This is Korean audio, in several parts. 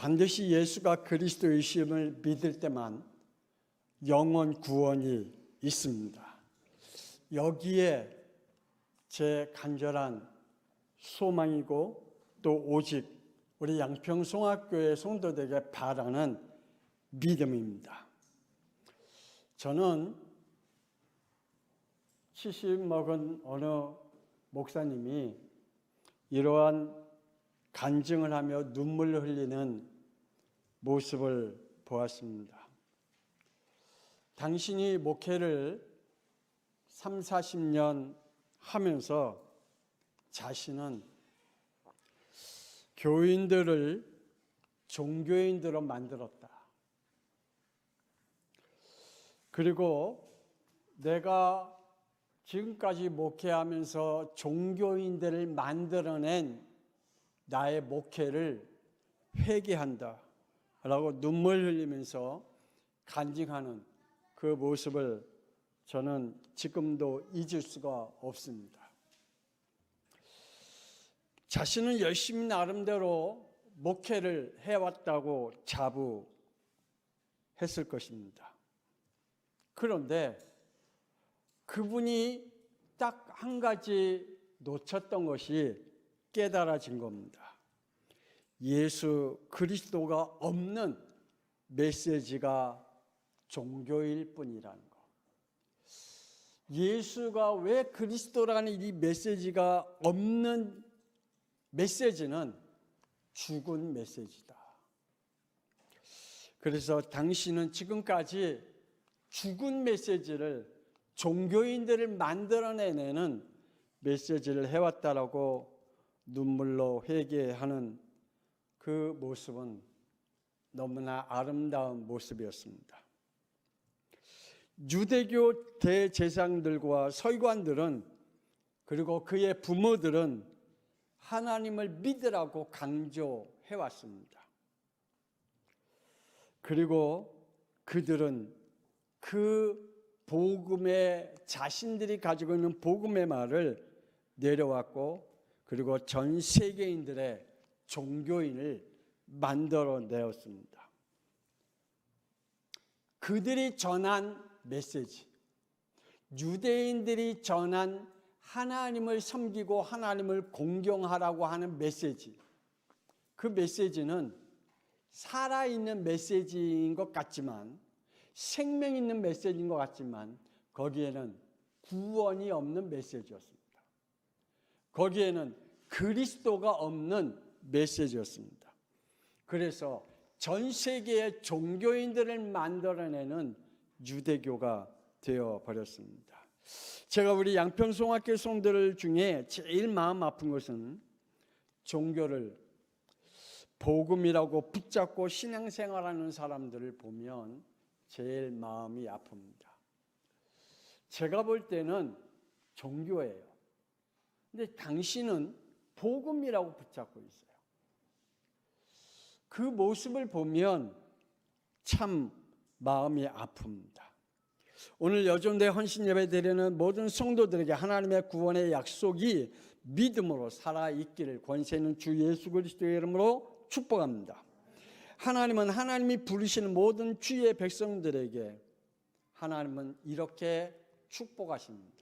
반드시 예수가 그리스도이심을 믿을 때만 영원 구원이 있습니다. 여기에 제 간절한 소망이고 또 오직 우리 양평송학교의 성도들에게 바라는 믿음입니다. 저는 70 먹은 어느 목사님이 이러한 간증을 하며 눈물을 흘리는 모습을 보았습니다. 당신이 목회를 3, 40년 하면서 자신은 교인들을 종교인들로 만들었다. 그리고 내가 지금까지 목회하면서 종교인들을 만들어낸 나의 목회를 회개한다 라고 눈물 흘리면서 간증하는 그 모습을 저는 지금도 잊을 수가 없습니다. 자신은 열심히 나름대로 목회를 해왔다고 자부했을 것입니다. 그런데 그분이 딱 한 가지 놓쳤던 것이 깨달아진 겁니다. 예수 그리스도가 없는 메시지가 종교일 뿐이라는 것. 예수가 왜 그리스도라는 이 메시지가 없는 메시지는 죽은 메시지다. 그래서 당신은 지금까지 죽은 메시지를 종교인들을 만들어내는 메시지를 해왔다라고 눈물로 회개하는 그 모습은 너무나 아름다운 모습이었습니다. 유대교 대제사장들과 서기관들은 그리고 그의 부모들은 하나님을 믿으라고 강조해왔습니다. 그리고 그들은 그 복음의 자신들이 가지고 있는 복음의 말을 내려왔고 그리고 전 세계인들의 종교인을 만들어내었습니다. 그들이 전한 메시지, 유대인들이 전한 하나님을 섬기고 하나님을 공경하라고 하는 메시지, 그 메시지는 살아있는 메시지인 것 같지만, 생명 있는 메시지인 것 같지만 거기에는 구원이 없는 메시지였습니다. 거기에는 그리스도가 없는 메시지였습니다. 그래서 전 세계의 종교인들을 만들어내는 유대교가 되어버렸습니다. 제가 우리 양평송학교 성도들 중에 제일 마음 아픈 것은 종교를 복음이라고 붙잡고 신앙생활하는 사람들을 보면 제일 마음이 아픕니다. 제가 볼 때는 종교예요. 근데 당신은 복음이라고 붙잡고 있어요. 그 모습을 보면 참 마음이 아픕니다. 오늘 여정대 헌신 예배 드리는 모든 성도들에게 하나님의 구원의 약속이 믿음으로 살아있기를 권세 있는 주 예수 그리스도의 이름으로 축복합니다. 하나님은 하나님이 부르시는 모든 주의 백성들에게 하나님은 이렇게 축복하십니다.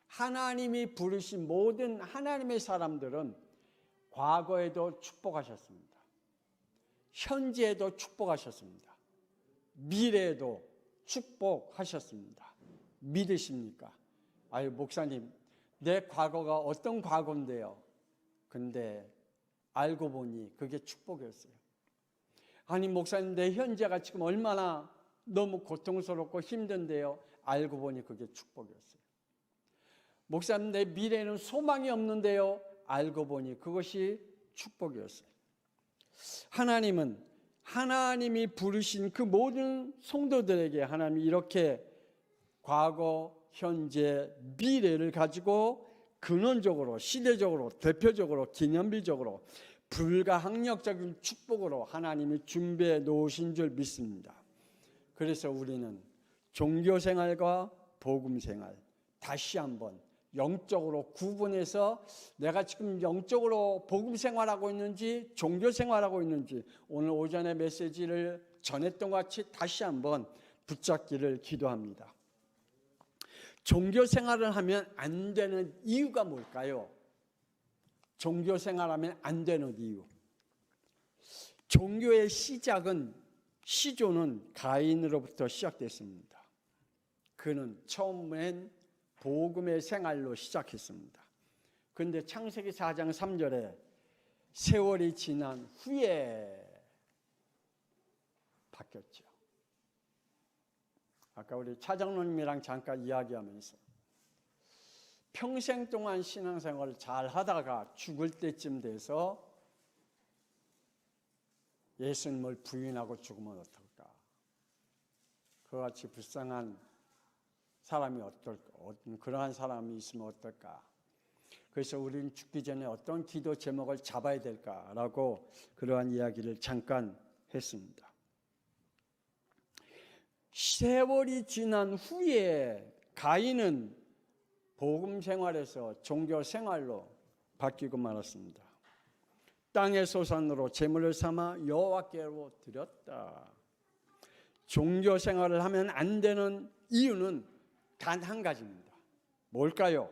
하나님이 부르신 모든 하나님의 사람들은 과거에도 축복하셨습니다. 현재에도 축복하셨습니다. 미래에도 축복하셨습니다. 믿으십니까? 아유, 목사님, 내 과거가 어떤 과거인데요? 근데 알고 보니 그게 축복이었어요. 아니, 목사님, 내 현재가 지금 얼마나 너무 고통스럽고 힘든데요? 알고 보니 그게 축복이었어요. 목사님, 내 미래에는 소망이 없는데요? 알고 보니 그것이 축복이었어요. 하나님은 하나님이 부르신 그 모든 성도들에게 하나님이 이렇게 과거, 현재, 미래를 가지고 근원적으로, 시대적으로, 대표적으로, 기념비적으로 불가항력적인 축복으로 하나님이 준비해 놓으신 줄 믿습니다. 그래서 우리는 종교생활과 복음생활 다시 한번 영적으로 구분해서 내가 지금 영적으로 복음 생활하고 있는지 종교 생활하고 있는지 오늘 오전에 메시지를 전했던 것 같이 다시 한번 붙잡기를 기도합니다. 종교 생활을 하면 안 되는 이유가 뭘까요? 종교 생활하면 안 되는 이유. 종교의 시조는 가인으로부터 시작됐습니다. 그는 처음엔 복음의 생활로 시작했습니다. 그런데 창세기 4장 3절에 세월이 지난 후에 바뀌었죠. 아까 우리 차장로님이랑 잠깐 이야기하면서 평생 동안 신앙생활을 잘 하다가 죽을 때쯤 돼서 예수님을 부인하고 죽으면 어떨까? 그와 같이 불쌍한 사람이 어떨까? 그러한 사람이 있으면 어떨까? 그래서 우리는 죽기 전에 어떤 기도 제목을 잡아야 될까라고 그러한 이야기를 잠깐 했습니다. 세월이 지난 후에 가인은 복음 생활에서 종교 생활로 바뀌고 말았습니다. 땅의 소산으로 제물을 삼아 여호와께로 드렸다. 종교 생활을 하면 안 되는 이유는 단 한 가지입니다. 뭘까요?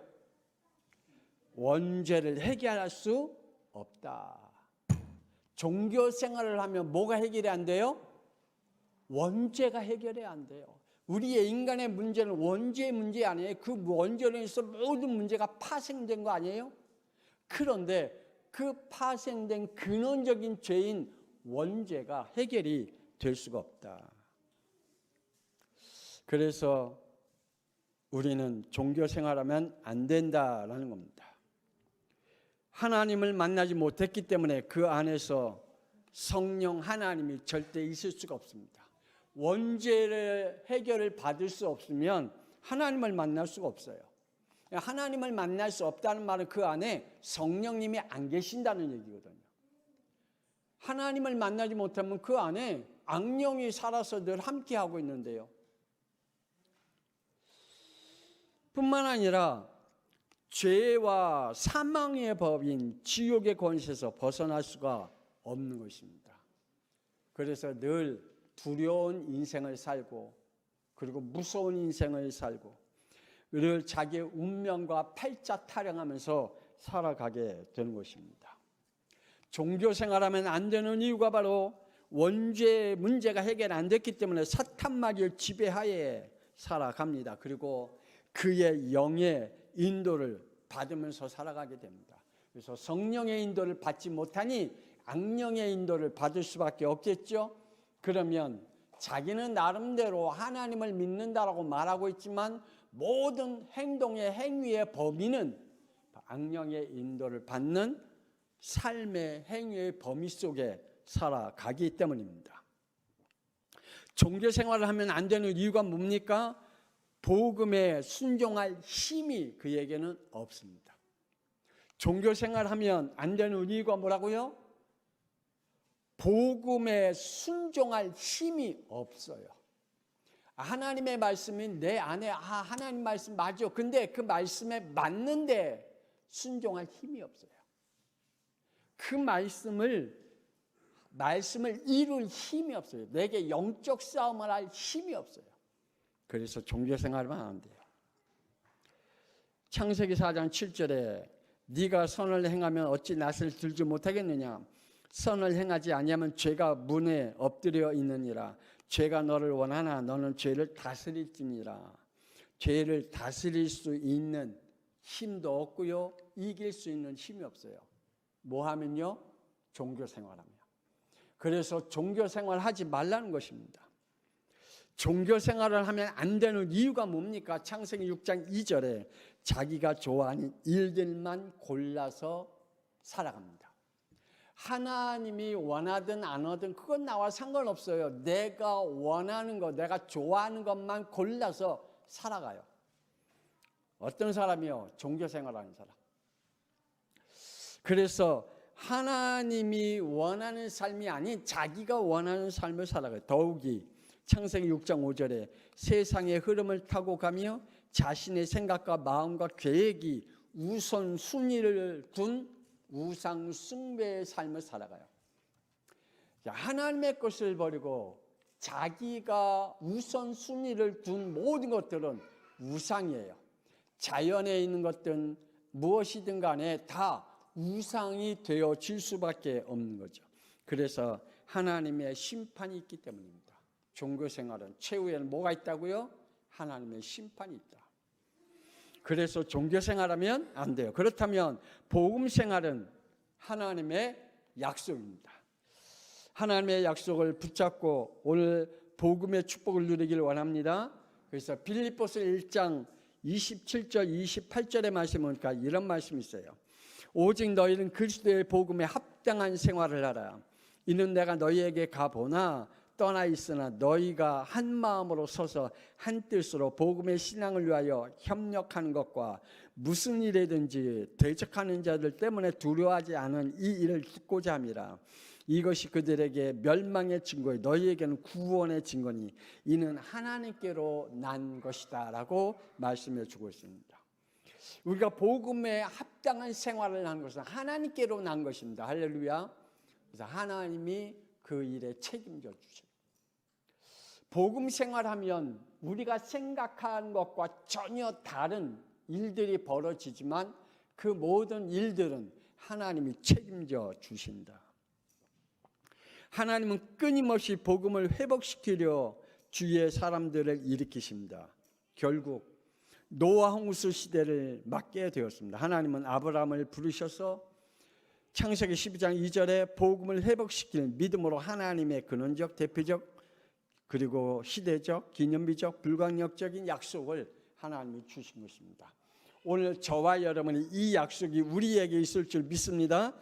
원죄를 해결할 수 없다. 종교 생활을 하면 뭐가 해결이 안 돼요? 원죄가 해결이 안 돼요. 우리의 인간의 문제는 원죄의 문제 아니에요. 그 원죄로 인해서 모든 문제가 파생된 거 아니에요? 그런데 그 파생된 근원적인 죄인 원죄가 해결이 될 수가 없다. 그래서 우리는 종교 생활하면 안 된다라는 겁니다. 하나님을 만나지 못했기 때문에 그 안에서 성령 하나님이 절대 있을 수가 없습니다. 원죄의 해결을 받을 수 없으면 하나님을 만날 수가 없어요. 하나님을 만날 수 없다는 말은 그 안에 성령님이 안 계신다는 얘기거든요. 하나님을 만나지 못하면 그 안에 악령이 살아서 늘 함께하고 있는데요. 뿐만 아니라 죄와 사망의 법인 지옥의 권세에서 벗어날 수가 없는 것입니다. 그래서 늘 두려운 인생을 살고 그리고 무서운 인생을 살고 늘 자기의 운명과 팔자 타령하면서 살아가게 되는 것입니다. 종교 생활하면 안 되는 이유가 바로 원죄 문제가 해결 안 됐기 때문에 사탄 마귀의 지배하에 살아갑니다. 그리고 그의 영의 인도를 받으면서 살아가게 됩니다. 그래서 성령의 인도를 받지 못하니 악령의 인도를 받을 수밖에 없겠죠. 그러면 자기는 나름대로 하나님을 믿는다라고 말하고 있지만 모든 행동의 행위의 범위는 악령의 인도를 받는 삶의 행위의 범위 속에 살아가기 때문입니다. 종교 생활을 하면 안 되는 이유가 뭡니까? 복음에 순종할 힘이 그에게는 없습니다. 종교 생활하면 안 되는 이유가 뭐라고요? 복음에 순종할 힘이 없어요. 하나님의 말씀이 내 안에 하나님 말씀 맞죠. 근데 그 말씀에 맞는데 순종할 힘이 없어요. 그 말씀을 이룰 힘이 없어요. 내게 영적 싸움을 할 힘이 없어요. 그래서 종교 생활만 안 돼요. 창세기 4장 7절에 네가 선을 행하면 어찌 낫을 들지 못하겠느냐. 선을 행하지 아니하면 죄가 문에 엎드려 있느니라. 죄가 너를 원하나 너는 죄를 다스릴지니라. 죄를 다스릴 수 있는 힘도 없고요. 이길 수 있는 힘이 없어요. 뭐 하면요? 종교 생활하면. 그래서 종교 생활하지 말라는 것입니다. 종교 생활을 하면 안 되는 이유가 뭡니까? 창세기 6장 2절에 자기가 좋아하는 일들만 골라서 살아갑니다. 하나님이 원하든 안 하든 그건 나와 상관없어요. 내가 원하는 것, 내가 좋아하는 것만 골라서 살아가요. 어떤 사람이요? 종교 생활하는 사람. 그래서 하나님이 원하는 삶이 아닌 자기가 원하는 삶을 살아가요. 더욱이 창세기 6장 5절에 세상의 흐름을 타고 가며 자신의 생각과 마음과 계획이 우선순위를 둔 우상숭배의 삶을 살아가요. 하나님의 것을 버리고 자기가 우선순위를 둔 모든 것들은 우상이에요. 자연에 있는 것든 무엇이든 간에 다 우상이 되어질 수밖에 없는 거죠. 그래서 하나님의 심판이 있기 때문입니다. 종교생활은 최후에는 뭐가 있다고요? 하나님의 심판이 있다. 그래서 종교생활하면 안 돼요. 그렇다면 복음생활은 하나님의 약속입니다. 하나님의 약속을 붙잡고 오늘 복음의 축복을 누리길 원합니다. 그래서 빌립보서 1장 27절 28절의 말씀을 보니까 이런 말씀이 있어요. 오직 너희는 그리스도의 복음에 합당한 생활을 하라. 이는 내가 너희에게 가보나 떠나 있으나 너희가 한 마음으로 서서 한 뜻으로 복음의 신앙을 위하여 협력하는 것과 무슨 일이든지 대적하는 자들 때문에 두려워하지 않은 이 일을 듣고자 함이라. 이것이 그들에게 멸망의 증거요 너희에게는 구원의 증거니 이는 하나님께로 난 것이다 라고 말씀해 주고 있습니다. 우리가 복음에 합당한 생활을 하는 것은 하나님께로 난 것입니다. 할렐루야. 그래서 하나님이 그 일에 책임져 주십니다. 복음 생활하면 우리가 생각한 것과 전혀 다른 일들이 벌어지지만 그 모든 일들은 하나님이 책임져 주신다. 하나님은 끊임없이 복음을 회복시키려 주위의 사람들을 일으키십니다. 결국 노아 홍수 시대를 맞게 되었습니다. 하나님은 아브라함을 부르셔서 창세기 12장 2절에 복음을 회복시킬 믿음으로 하나님의 근원적, 대표적, 그리고 시대적, 기념비적, 불가역적인 약속을 하나님이 주신 것입니다. 오늘 저와 여러분이 이 약속이 우리에게 있을 줄 믿습니다.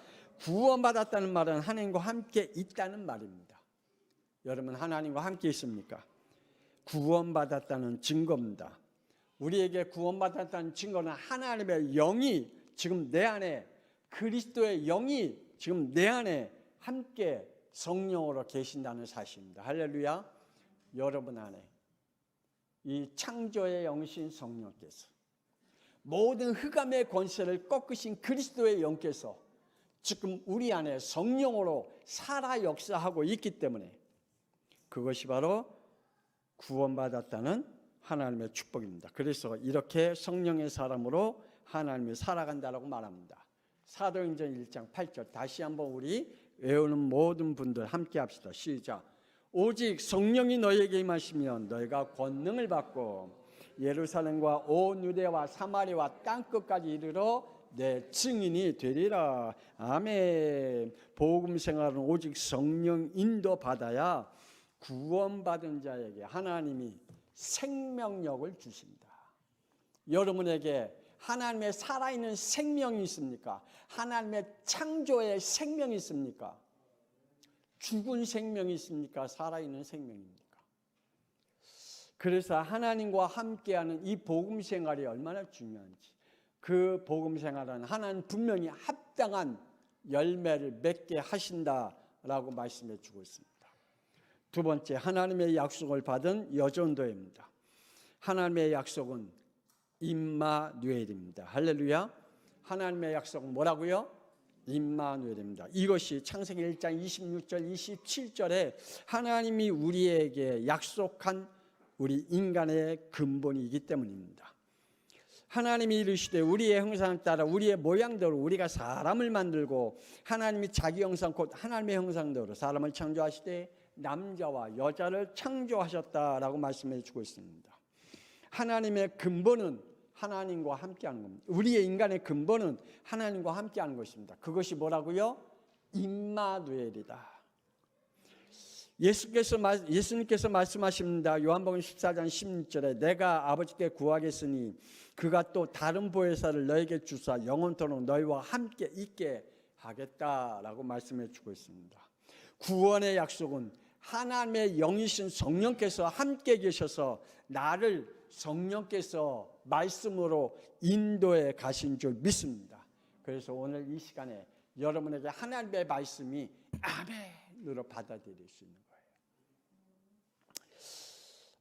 구원받았다는 말은 하나님과 함께 있다는 말입니다. 여러분 하나님과 함께 있습니까? 구원받았다는 증거입니다. 우리에게 구원받았다는 증거는 하나님의 영이 지금 내 안에, 그리스도의 영이 지금 내 안에 함께 성령으로 계신다는 사실입니다. 할렐루야. 여러분 안에 이 창조의 영이신 성령께서, 모든 흑암의 권세를 꺾으신 그리스도의 영께서 지금 우리 안에 성령으로 살아 역사하고 있기 때문에 그것이 바로 구원받았다는 하나님의 축복입니다. 그래서 이렇게 성령의 사람으로 하나님이 살아간다라고 말합니다. 사도행전 1장 8절 다시 한번 우리 외우는 모든 분들 함께 합시다. 시작. 오직 성령이 너희에게 임하시면 너희가 권능을 받고 예루살렘과 온 유대와 사마리아와 땅끝까지 이르러 내 증인이 되리라. 아멘. 복음 생활은 오직 성령 인도 받아야 구원받은 자에게 하나님이 생명력을 주십니다. 여러분에게 하나님의 살아있는 생명이 있습니까? 하나님의 창조의 생명이 있습니까? 죽은 생명이 있습니까? 살아있는 생명입니까? 그래서 하나님과 함께하는 이 복음 생활이 얼마나 중요한지, 그 복음 생활은 하나님 분명히 합당한 열매를 맺게 하신다라고 말씀해 주고 있습니다. 두 번째, 하나님의 약속을 받은 여전도입니다. 하나님의 약속은 임마누엘입니다. 할렐루야. 하나님의 약속은 뭐라고요? 임마누엘입니다. 이것이 창세기 1장 26절 27절에 하나님이 우리에게 약속한 우리 인간의 근본이기 때문입니다. 하나님이 이르시되 우리의 형상을 따라 우리의 모양대로 우리가 사람을 만들고 하나님이 자기 형상 곧 하나님의 형상대로 사람을 창조하시되 남자와 여자를 창조하셨다라고 말씀해 주고 있습니다. 하나님의 근본은 하나님과 함께하는 겁니다. 우리의 인간의 근본은 하나님과 함께하는 것입니다. 그것이 뭐라고요? 임마누엘이다. 예수님께서 말씀하십니다. 요한복음 14장 16절에 내가 아버지께 구하겠으니 그가 또 다른 보혜사를 너에게 주사 영원토록 너희와 함께 있게 하겠다라고 말씀해 주고 있습니다. 구원의 약속은 하나님의 영이신 성령께서 함께 계셔서 나를 성령께서 말씀으로 인도해 가신 줄 믿습니다. 그래서 오늘 이 시간에 여러분에게 하나님의 말씀이 아멘으로 받아들일 수 있는 거예요.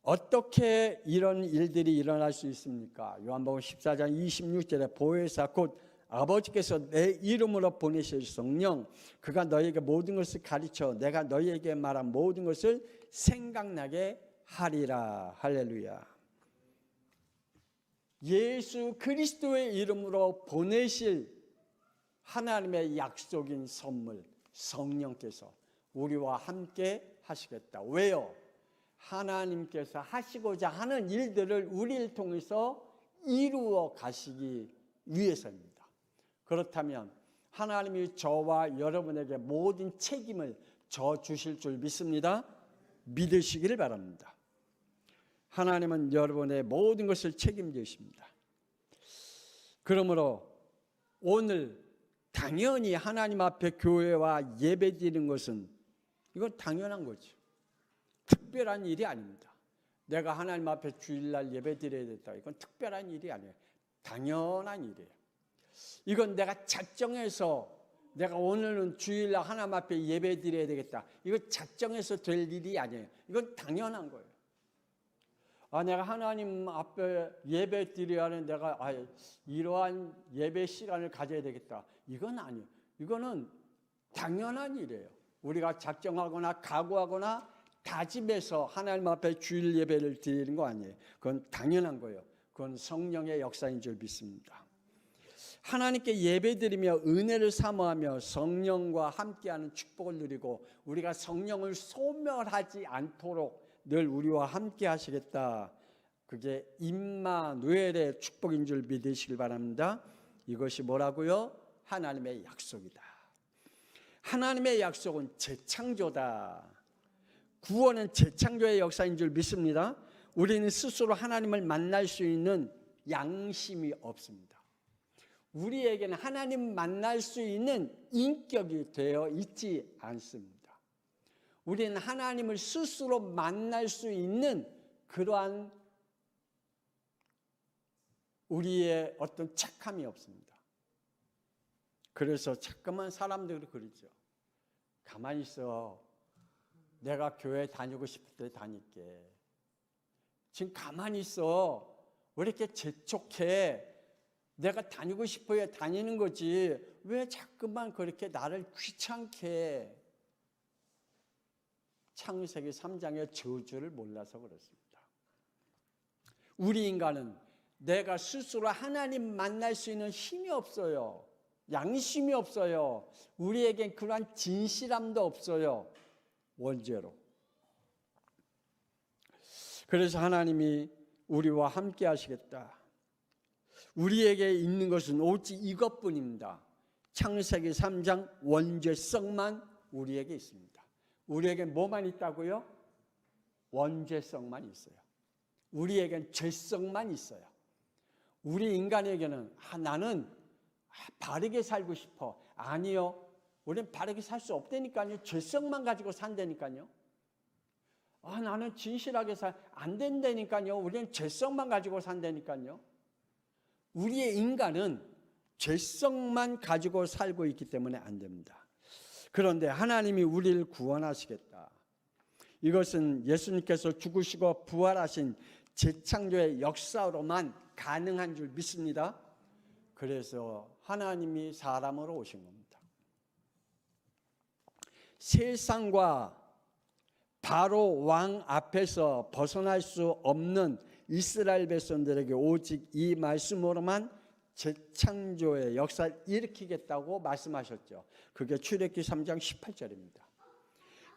어떻게 이런 일들이 일어날 수 있습니까? 요한복음 14장 26절에 보혜사 곧 아버지께서 내 이름으로 보내실 성령, 그가 너희에게 모든 것을 가르쳐 내가 너희에게 말한 모든 것을 생각나게 하리라. 할렐루야. 예수 그리스도의 이름으로 보내실 하나님의 약속인 선물, 성령께서 우리와 함께 하시겠다. 왜요? 하나님께서 하시고자 하는 일들을 우리를 통해서 이루어 가시기 위해서입니다. 그렇다면 하나님이 저와 여러분에게 모든 책임을 져 주실 줄 믿습니다. 믿으시기를 바랍니다. 하나님은 여러분의 모든 것을 책임지십니다. 그러므로 오늘 당연히 하나님 앞에 교회와 예배드리는 것은 이건 당연한 거죠. 특별한 일이 아닙니다. 내가 하나님 앞에 주일날 예배드려야 된다. 이건 특별한 일이 아니에요. 당연한 일이에요. 이건 내가 작정해서 내가 오늘은 주일날 하나님 앞에 예배드려야 되겠다. 이거 작정해서 될 일이 아니에요. 이건 당연한 거예요. 내가 하나님 앞에 예배 드려야 하는 내가 이러한 예배 시간을 가져야 되겠다. 이건 아니에요. 이거는 당연한 일이에요. 우리가 작정하거나 각오하거나 다짐해서 하나님 앞에 주일 예배를 드리는 거 아니에요. 그건 당연한 거예요. 그건 성령의 역사인 줄 믿습니다. 하나님께 예배드리며 은혜를 사모하며 성령과 함께하는 축복을 누리고 우리가 성령을 소멸하지 않도록 늘 우리와 함께 하시겠다. 그게 임마누엘의 축복인 줄 믿으시길 바랍니다. 이것이 뭐라고요? 하나님의 약속이다. 하나님의 약속은 재창조다. 구원은 재창조의 역사인 줄 믿습니다. 우리는 스스로 하나님을 만날 수 있는 양심이 없습니다. 우리에게는 하나님 만날 수 있는 인격이 되어 있지 않습니다. 우리는 하나님을 스스로 만날 수 있는 그러한 우리의 어떤 착함이 없습니다. 그래서 자꾸만 사람들이 그러죠. 가만히 있어. 내가 교회 다니고 싶을 때 다닐게. 지금 가만히 있어. 왜 이렇게 재촉해? 내가 다니고 싶어야 다니는 거지. 왜 자꾸만 그렇게 나를 귀찮게 해? 창세기 3장의 저주를 몰라서 그렇습니다. 우리 인간은 내가 스스로 하나님 만날 수 있는 힘이 없어요. 양심이 없어요. 우리에겐 그러한 진실함도 없어요. 원죄로. 그래서 하나님이 우리와 함께 하시겠다. 우리에게 있는 것은 오직 이것뿐입니다. 창세기 3장 원죄성만 우리에게 있습니다. 우리에게 뭐만 있다고요? 원죄성만 있어요. 우리에겐 죄성만 있어요. 우리 인간에게는 나는 바르게 살고 싶어. 아니요. 우리는 바르게 살 수 없다니까요. 죄성만 가지고 산다니까요. 나는 진실하게 안 된다니까요. 우리는 죄성만 가지고 산다니까요. 우리의 인간은 죄성만 가지고 살고 있기 때문에 안 됩니다. 그런데 하나님이 우리를 구원하시겠다. 이것은 예수님께서 죽으시고 부활하신 재창조의 역사로만 가능한 줄 믿습니다. 그래서 하나님이 사람으로 오신 겁니다. 세상과 바로 왕 앞에서 벗어날 수 없는 이스라엘 백성들에게 오직 이 말씀으로만 재창조의 역사를 일으키겠다고 말씀하셨죠. 그게 출애굽기 3장 18절입니다.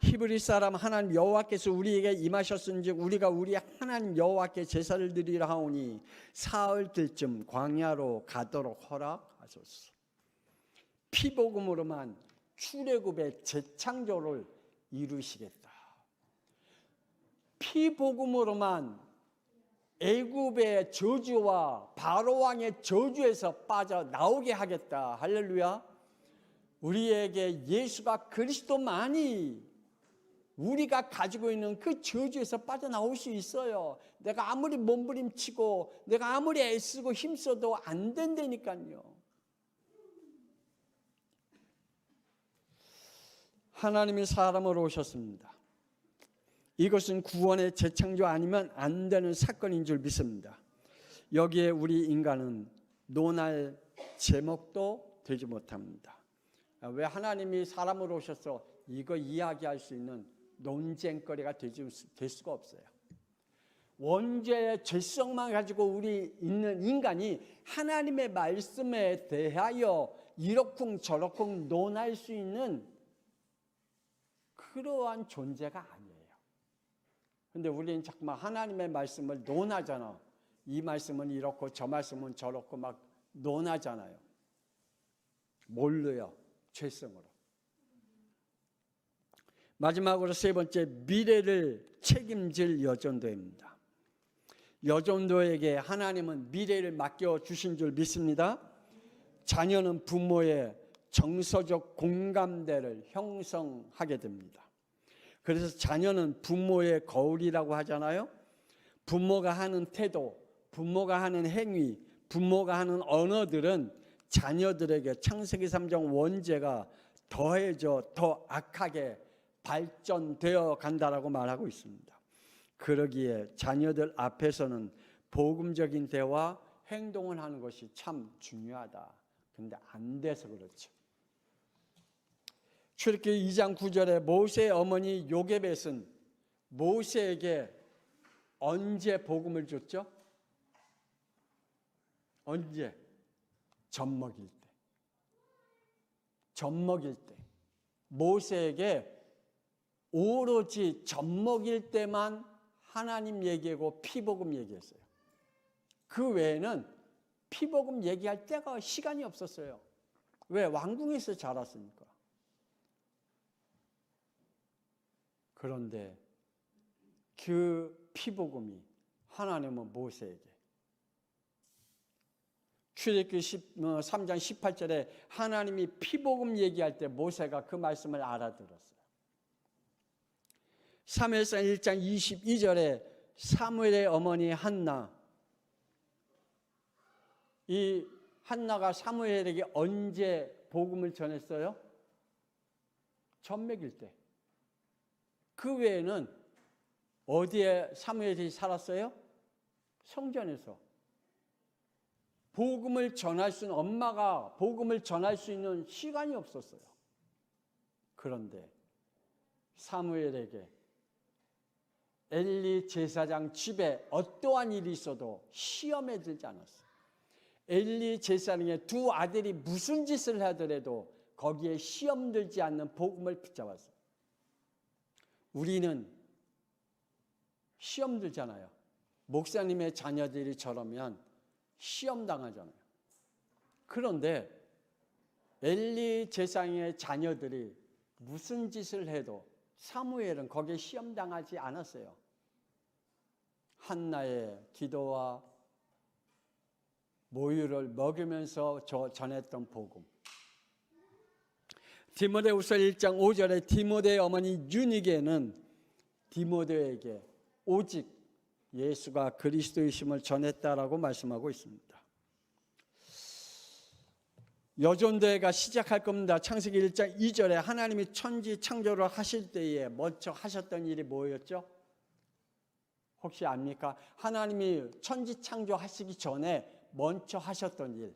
히브리 사람 하나님 여호와께서 우리에게 임하셨은즉 우리가 우리 하나님 여호와께 제사를 드리라 하오니 사흘 들쯤 광야로 가도록 허락하소서. 피복음으로만 출애굽의 재창조를 이루시겠다. 피복음으로만 애굽의 저주와 바로 왕의 저주에서 빠져나오게 하겠다. 할렐루야. 우리에게 예수가 그리스도만이 우리가 가지고 있는 그 저주에서 빠져나올 수 있어요. 내가 아무리 몸부림치고 내가 아무리 애쓰고 힘써도 안 된다니까요. 하나님이 사람으로 오셨습니다. 이것은 구원의 재창조 아니면 안 되는 사건인 줄 믿습니다. 여기에 우리 인간은 논할 제목도 되지 못합니다. 왜 하나님이 사람으로 오셔서 이거 이야기할 수 있는 논쟁거리가 될 수가 없어요. 원죄의 죄성만 가지고 우리 있는 인간이 하나님의 말씀에 대하여 이러쿵저러쿵 논할 수 있는 그러한 존재가 아니에요. 근데 우리는 자꾸만 하나님의 말씀을 논하잖아. 이 말씀은 이렇고 저 말씀은 저렇고 막 논하잖아요. 뭘로요? 죄성으로. 마지막으로 세 번째, 미래를 책임질 여전도입니다. 여전도에게 하나님은 미래를 맡겨주신 줄 믿습니다. 자녀는 부모의 정서적 공감대를 형성하게 됩니다. 그래서 자녀는 부모의 거울이라고 하잖아요. 부모가 하는 태도, 부모가 하는 행위, 부모가 하는 언어들은 자녀들에게 창세기 3장 원죄가 더해져 더 악하게 발전되어 간다라고 말하고 있습니다. 그러기에 자녀들 앞에서는 복음적인 대화, 행동을 하는 것이 참 중요하다. 근데 안 돼서 그렇죠. 출애굽기 2장 9절에 모세의 어머니 요게벳은 모세에게 언제 복음을 줬죠? 언제? 젖 먹일 때. 젖 먹일 때. 모세에게 오로지 젖 먹일 때만 하나님 얘기하고 피복음 얘기했어요. 그 외에는 피복음 얘기할 때가 시간이 없었어요. 왜? 왕궁에서 자랐으니까. 그런데 그 피복음이 하나님은 모세에게 출애굽기 3장 18절에 하나님이 피복음 얘기할 때 모세가 그 말씀을 알아들었어요. 사무엘상 1장 22절에 사무엘의 어머니 한나, 이 한나가 사무엘에게 언제 복음을 전했어요? 젖 먹일 때. 그 외에는 어디에 사무엘이 살았어요? 성전에서. 복음을 전할 수 있는, 엄마가 복음을 전할 수 있는 시간이 없었어요. 그런데 사무엘에게 엘리 제사장 집에 어떠한 일이 있어도 시험에 들지 않았어요. 엘리 제사장의 두 아들이 무슨 짓을 하더라도 거기에 시험 들지 않는 복음을 붙잡았어요. 우리는 시험 들잖아요. 목사님의 자녀들이 저러면 시험 당하잖아요. 그런데 엘리 제사장의 자녀들이 무슨 짓을 해도 사무엘은 거기에 시험 당하지 않았어요. 한나의 기도와 모유를 먹으면서 전했던 복음. 디모데후서 1장 5절에 디모데의 어머니 유니게는 디모데에게 오직 예수가 그리스도이심을 전했다라고 말씀하고 있습니다. 여전대회가 시작할 겁니다. 창세기 1장 2절에 하나님이 천지 창조를 하실 때에 먼저 하셨던 일이 뭐였죠? 혹시 압니까? 하나님이 천지 창조하시기 전에 먼저 하셨던 일.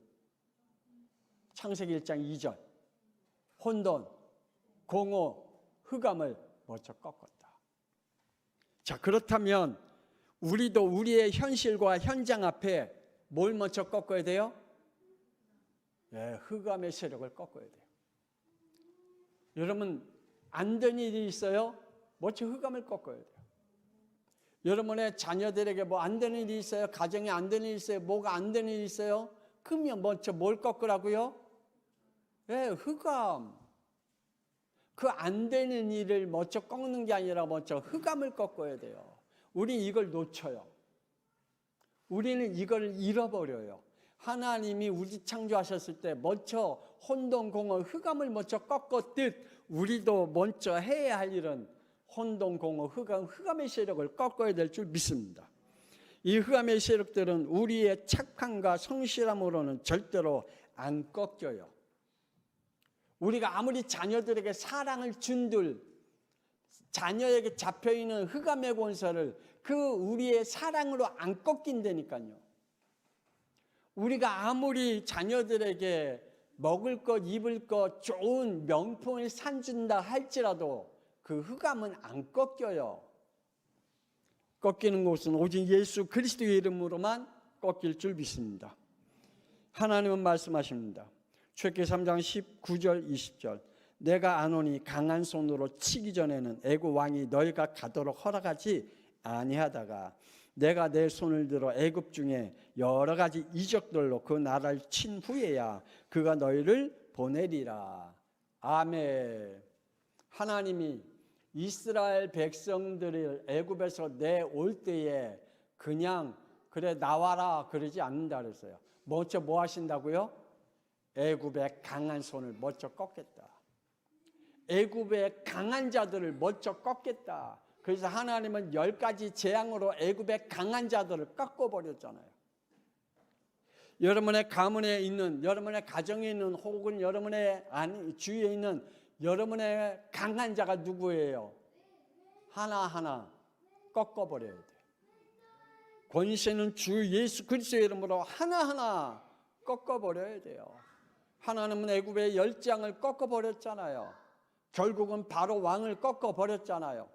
창세기 1장 2절. 혼돈, 공허, 흑암을 먼저 꺾었다. 자, 그렇다면 우리도 우리의 현실과 현장 앞에 뭘 먼저 꺾어야 돼요? 네, 흑암의 세력을 꺾어야 돼요. 여러분, 안 되는 일이 있어요? 먼저 흑암을 꺾어야 돼요. 여러분의 자녀들에게 뭐 안 되는 일이 있어요? 가정에 안 되는 일이 있어요? 뭐가 안 되는 일이 있어요? 그러면 먼저 뭘 꺾으라고요? 네, 흑암. 그 안 되는 일을 먼저 꺾는 게 아니라 먼저 흑암을 꺾어야 돼요. 우리 이걸 놓쳐요. 우리는 이걸 잃어버려요. 하나님이 우리 창조하셨을 때 먼저 혼돈, 공허, 흑암을 먼저 꺾었듯 우리도 먼저 해야 할 일은 혼돈, 공허, 흑암의 세력을 꺾어야 될 줄 믿습니다. 이 흑암의 세력들은 우리의 착함과 성실함으로는 절대로 안 꺾여요. 우리가 아무리 자녀들에게 사랑을 준들, 자녀에게 잡혀있는 흑암의 권세를 그 우리의 사랑으로 안 꺾인다니까요. 우리가 아무리 자녀들에게 먹을 것, 입을 것, 좋은 명품을 산준다 할지라도 그 흑암은 안 꺾여요. 꺾이는 것은 오직 예수 그리스도의 이름으로만 꺾일 줄 믿습니다. 하나님은 말씀하십니다. 출애굽기 3장 19절 20절 내가 아노니 강한 손으로 치기 전에는 애굽 왕이 너희가 가도록 허락하지 아니하다가 내가 내 손을 들어 애굽 중에 여러 가지 이적들로 그 나라를 친 후에야 그가 너희를 보내리라. 아멘. 하나님이 이스라엘 백성들을 애굽에서 내올 때에 그냥 그래 나와라 그러지 않는다 그랬어요. 먼저 뭐 하신다고요? 애굽의 강한 손을 먼저 꺾겠다. 애굽의 강한 자들을 먼저 꺾겠다. 그래서 하나님은 10가지 재앙으로 애굽의 강한 자들을 꺾어버렸잖아요. 여러분의 가문에 있는, 여러분의 가정에 있는, 혹은 여러분의 주위에 있는 여러분의 강한 자가 누구예요? 하나하나 꺾어버려야 돼요. 권세는 주 예수 그리스도의 이름으로 하나하나 꺾어버려야 돼요. 하나님은 애굽의 10장을 꺾어버렸잖아요. 결국은 바로 왕을 꺾어버렸잖아요.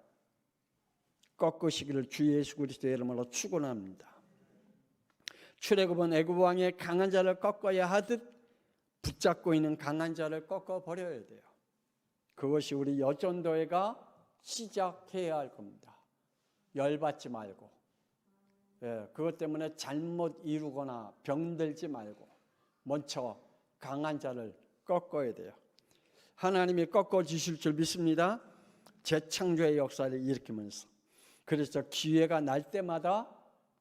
꺾으시기를 주 예수 그리스도의 이름으로 축원합니다. 출애굽은 애굽 왕의 강한 자를 꺾어야 하듯 붙잡고 있는 강한 자를 꺾어버려야 돼요. 그것이 우리 여전도회가 시작해야 할 겁니다. 열받지 말고, 그것 때문에 잘못 이루거나 병들지 말고 먼저 강한 자를 꺾어야 돼요. 하나님이 꺾어주실 줄 믿습니다. 재창조의 역사를 일으키면서. 그래서 기회가 날 때마다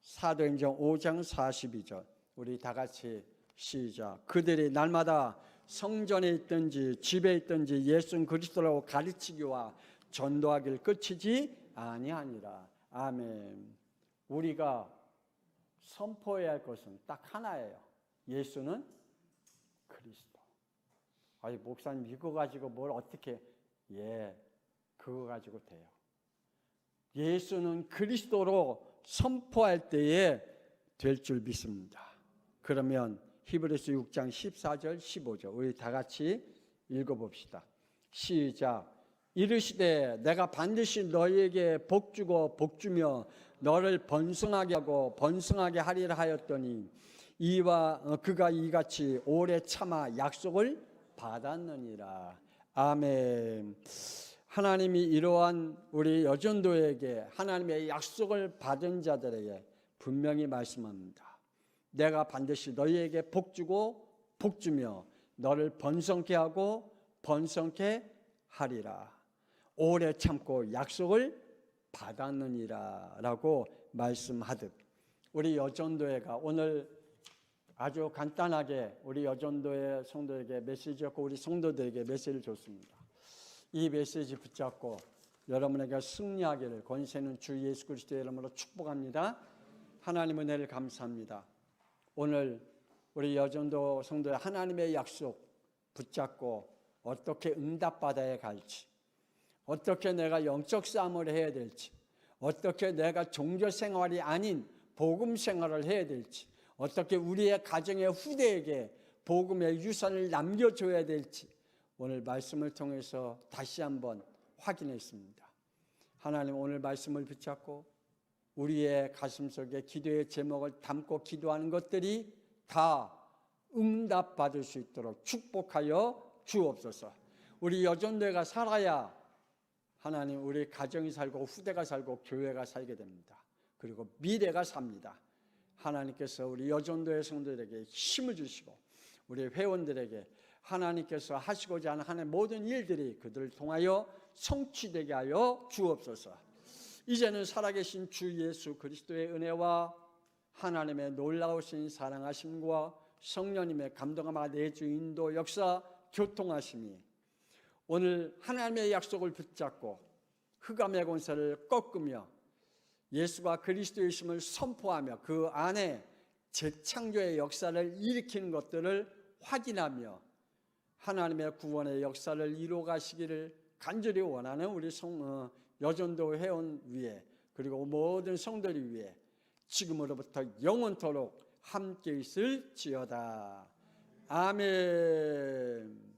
사도행전 5장 42절 우리 다 같이 시작. 그들이 날마다 성전에 있든지 집에 있든지 예수 그리스도라고 가르치기와 전도하기를 그치지 아니하니라. 아멘. 우리가 선포해야 할 것은 딱 하나예요. 예수는 그리스도. 아니 목사님 이거 가지고 뭘 어떻게 그거 가지고 돼요. 예수는 그리스도로 선포할 때에 될 줄 믿습니다. 그러면 히브리서 6장 14절 15절 우리 다 같이 읽어봅시다. 시작. 이르시되 내가 반드시 너희에게 복주고 복주며 너를 번성하게 하고 번성하게 하리라 하였더니 그가 이같이 오래 참아 약속을 받았느니라. 아멘. 하나님이 이러한 우리 여전도에게 하나님의 약속을 받은 자들에게 분명히 말씀합니다. 내가 반드시 너희에게 복주고 복주며 너를 번성케 하고 번성케 하리라. 오래 참고 약속을 받았느니라 라고 말씀하듯 우리 여전도회가 오늘 아주 간단하게 우리 여전도회 성도에게 메시지였고 우리 성도들에게 메시지를 줬습니다. 이 메시지 붙잡고 여러분에게 승리하기를 권세는 주 예수 그리스도의 이름으로 축복합니다. 하나님의 은혜를 감사합니다. 오늘 우리 여전도 성도의 하나님의 약속 붙잡고 어떻게 응답받아야 갈지, 어떻게 내가 영적 싸움을 해야 될지, 어떻게 내가 종교 생활이 아닌 복음 생활을 해야 될지, 어떻게 우리의 가정의 후대에게 복음의 유산을 남겨줘야 될지 오늘 말씀을 통해서 다시 한번 확인했습니다. 하나님 오늘 말씀을 붙잡고 우리의 가슴속에 기도의 제목을 담고 기도하는 것들이 다 응답받을 수 있도록 축복하여 주옵소서. 우리 여전도회가 살아야 하나님 우리 가정이 살고 후대가 살고 교회가 살게 됩니다. 그리고 미래가 삽니다. 하나님께서 우리 여전도회 성도들에게 힘을 주시고 우리 회원들에게 하나님께서 하시고자 하는 하나님의 모든 일들이 그들을 통하여 성취되게 하여 주옵소서. 이제는 살아계신 주 예수 그리스도의 은혜와 하나님의 놀라우신 사랑하심과 성령님의 감동함과 내주 인도 역사 교통하심이 오늘 하나님의 약속을 붙잡고 흑암의 권세를 꺾으며 예수가 그리스도이심을 선포하며 그 안에 재창조의 역사를 일으키는 것들을 확인하며 하나님의 구원의 역사를 이루어 가시기를 간절히 원하는 우리 여전도 회원 위에 그리고 모든 성도들 위에 지금으로부터 영원토록 함께 있을지어다. 아멘.